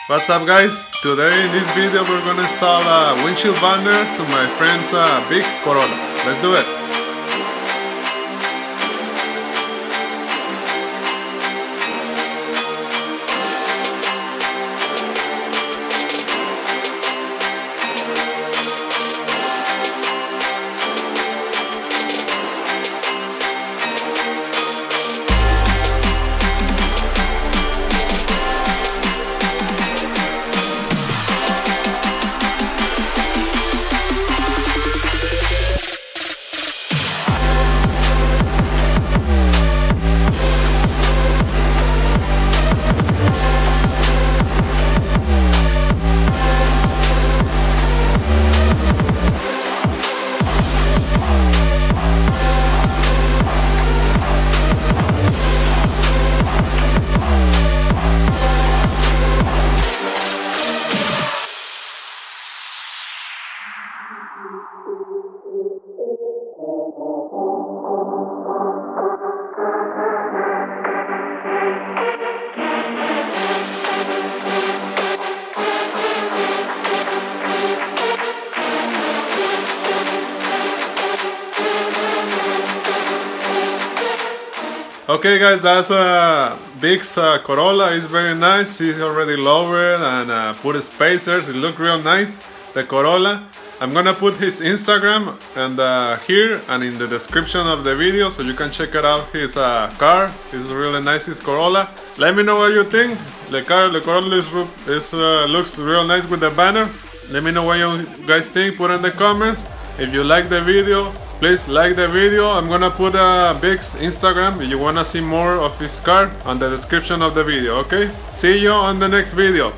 What's up guys? Today in this video we're gonna install a windshield banner to my friend's big Corolla. Let's do it! Okay guys, that's a big Corolla. It's very nice. It's already lowered and put spacers. It looks real nice, the Corolla. I'm gonna put his Instagram and here and in the description of the video, so you can check it out. His car is really nice, his Corolla. Let me know what you think. The Corolla looks real nice with the banner. Let me know what you guys think. Put in the comments. If you like the video, please like the video. I'm gonna put Big's Instagram if you wanna see more of his car on the description of the video, okay? See you on the next video.